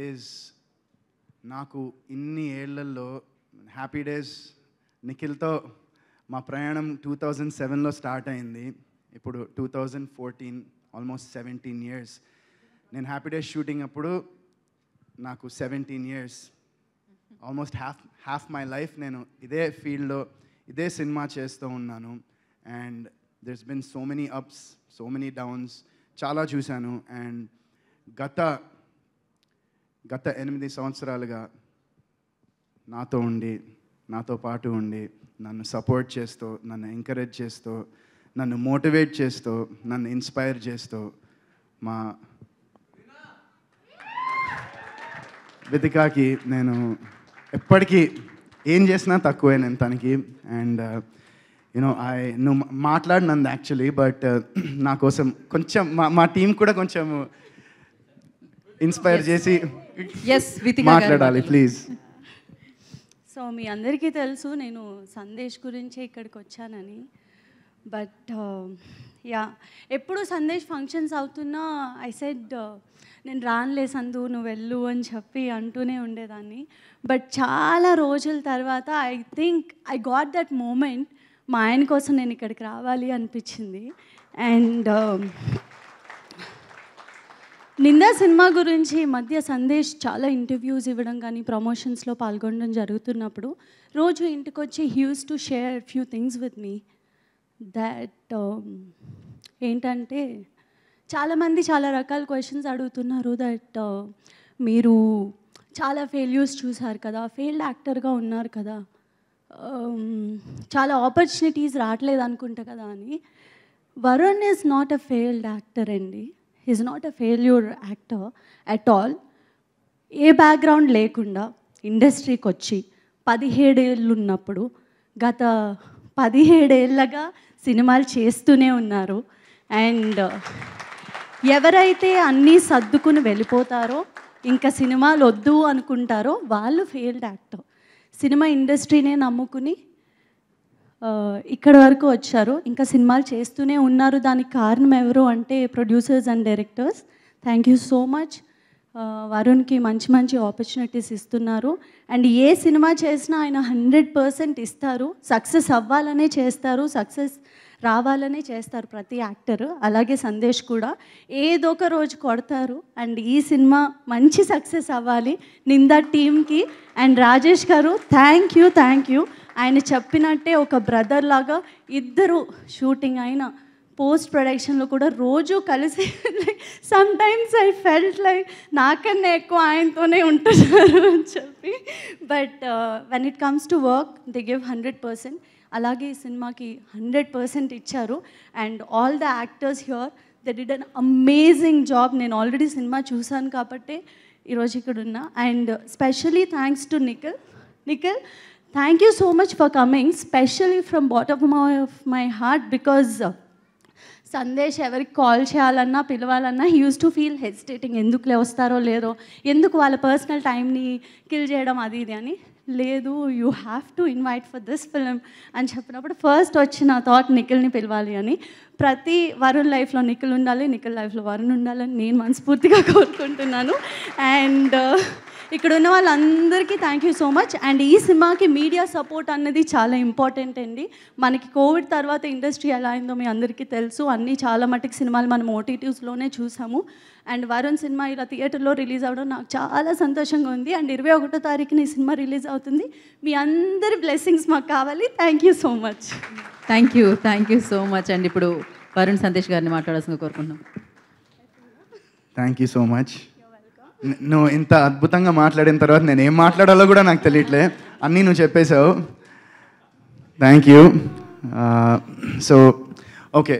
Is నాకు ఇన్ని ఏళ్లలో హ్యాపీ డేస్ నిఖిల్తో మా ప్రయాణం 2007లో స్టార్ట్ అయింది. ఇప్పుడు 2014, ఆల్మోస్ట్ 17 years. నేను హ్యాపీ డేస్ షూటింగ్ అప్పుడు నాకు 17 years. Almost half my life నేను ఇదే ఫీల్డ్లో ఇదే సినిమా చేస్తూ ఉన్నాను. And there's been so many ups, so many downs, చాలా చూశాను. అండ్ గత 8 సంవత్సరాలుగా నాతో పాటు ఉండి నన్ను సపోర్ట్ చేస్తూ, నన్ను ఎంకరేజ్ చేస్తూ, నన్ను మోటివేట్ చేస్తూ, నన్ను ఇన్స్పైర్ చేస్తూ మా వితికాకి నేను ఎప్పటికీ ఏం చేసినా తక్కువే నేను తనకి. అండ్ నువ్వు మాట్లాడినంది యాక్చువల్లీ, బట్ నా కోసం కొంచెం మా టీం కూడా కొంచెం ఇన్స్పైర్ చేసి మాట్లాడాలి ప్లీజ్. సో మీ అందరికీ తెలుసు నేను సందేశ్ గురించి ఇక్కడికి వచ్చానని. బట్ ఎప్పుడు సందేశ్ ఫంక్షన్స్ అవుతున్నా ఐ సెడ్ నేను రానులే సందు నువ్వు వెళ్ళు అని చెప్పి అంటూనే ఉండేదాన్ని. బట్ చాలా రోజుల తర్వాత I think I got that moment, మా ఆయన కోసం నేను ఇక్కడికి రావాలి అనిపించింది. అండ్ నిందా సినిమా గురించి మధ్య సందేశ్ చాలా ఇంటర్వ్యూస్ ఇవ్వడం కానీ ప్రమోషన్స్లో పాల్గొనడం జరుగుతున్నప్పుడు రోజు ఇంటికి వచ్చి he use to share few things with me. That ఏంటంటే చాలామంది చాలా రకాల క్వశ్చన్స్ అడుగుతున్నారు. దట్ మీరు చాలా ఫెయిల్యూర్స్ చూసారు కదా, ఫెయిల్డ్ యాక్టర్గా ఉన్నారు కదా, చాలా ఆపర్చునిటీస్ రావట్లేదు అనుకుంటా కదా అని. Varun is not a failed actor అండి. Is not a failure actor at all. ఏ బ్యాక్గ్రౌండ్ లేకుండా ఇండస్ట్రీకి వచ్చి 17 ఏళ్ళు ఉన్నప్పుడు గత 17 ఏళ్ళగా సినిమాలు చేస్తూనే ఉన్నారు. అండ్ ఎవరైతే అన్నీ సర్దుకుని వెళ్ళిపోతారో, ఇంకా సినిమాలు వద్దు అనుకుంటారో వాళ్ళు ఫెయిల్డ్ యాక్టర్. సినిమా ఇండస్ట్రీనే నమ్ముకుని ఇక్కడి వరకు వచ్చారు, ఇంకా సినిమాలు చేస్తూనే ఉన్నారు. దానికి కారణం ఎవరు అంటే producers and directors. Thank you so much. వరుణ్కి మంచి మంచి ఆపర్చునిటీస్ ఇస్తున్నారు. అండ్ ఏ సినిమా చేసినా ఆయన 100% ఇస్తారు. సక్సెస్ అవ్వాలనే చేస్తారు, సక్సెస్ రావాలనే చేస్తారు ప్రతి యాక్టర్. అలాగే సందేశ్ కూడా ఏదో ఒక రోజు కొడతారు. అండ్ ఈ సినిమా మంచి సక్సెస్ అవ్వాలి నిందా టీమ్కి. అండ్ రాజేష్ గారు థ్యాంక్ యూ. ఆయన చెప్పినట్టే ఒక బ్రదర్ లాగా ఇద్దరు షూటింగ్ అయినా పోస్ట్ ప్రొడక్షన్లో కూడా రోజు కలిసి some times I felt like నాకన్నా ఎక్కువ ఆయనతోనే ఉంటున్నారు అని చెప్పి. But when it comes to work they give 100%. అలాగే ఈ సినిమాకి 100% ఇచ్చారు. And all the actors here they did an amazing job. నేను ఆల్రెడీ సినిమా చూశాను కాబట్టి ఈరోజు ఇక్కడ ఉన్నా. And specially thanks to Nikhil, thank you so much for coming, especially from bottom of my heart. Because Sandesh ఎవరికి కాల్ చేయాలన్నా పిలవాలన్నా he use to feel hesitating, ఎందుకులే వస్తారో లేదో, ఎందుకు వాళ్ళ పర్సనల్ టైంని కిల్ చేయడం అది ఇది అని. లేదు, you have to invite for this film అని చెప్పినప్పుడు ఫస్ట్ వచ్చిన థాట్ నిఖిల్ని పిలవాలి అని. ప్రతి వరుణ్ లైఫ్లో నిఖిల్ ఉండాలి, నిఖిల్ లైఫ్లో వరుణ్ ఉండాలని నేను మనస్ఫూర్తిగా కోరుకుంటున్నాను. అండ్ ఇక్కడ ఉన్న వాళ్ళందరికీ thank you so much. And ఈ సినిమాకి మీడియా సపోర్ట్ అన్నది చాలా ఇంపార్టెంట్ అండి. మనకి కోవిడ్ తర్వాత ఇండస్ట్రీ ఎలా అయిందో మీ అందరికీ తెలుసు. అన్నీ చాలా మటుకు సినిమాలు మనం ఓటీటీస్లోనే చూసాము. అండ్ వరుణ్ సినిమా ఇలా థియేటర్లో రిలీజ్ అవ్వడం నాకు చాలా సంతోషంగా ఉంది. అండ్ 21వ తారీఖున ఈ సినిమా రిలీజ్ అవుతుంది. మీ అందరి బ్లెస్సింగ్స్ మాకు కావాలి. Thank you so much. Thank you so much. And ఇప్పుడు వరుణ్ సందేశ్ గారిని మాట్లాడాల్సిందిగా కోరుకుంటున్నాం. Thank you so much. నువ్వు ఇంత అద్భుతంగా మాట్లాడిన తర్వాత నేను ఏం మాట్లాడాలో కూడా నాకు తెలియట్లే, అన్నీ నువ్వు చెప్పేశావు. Thank you. So okay.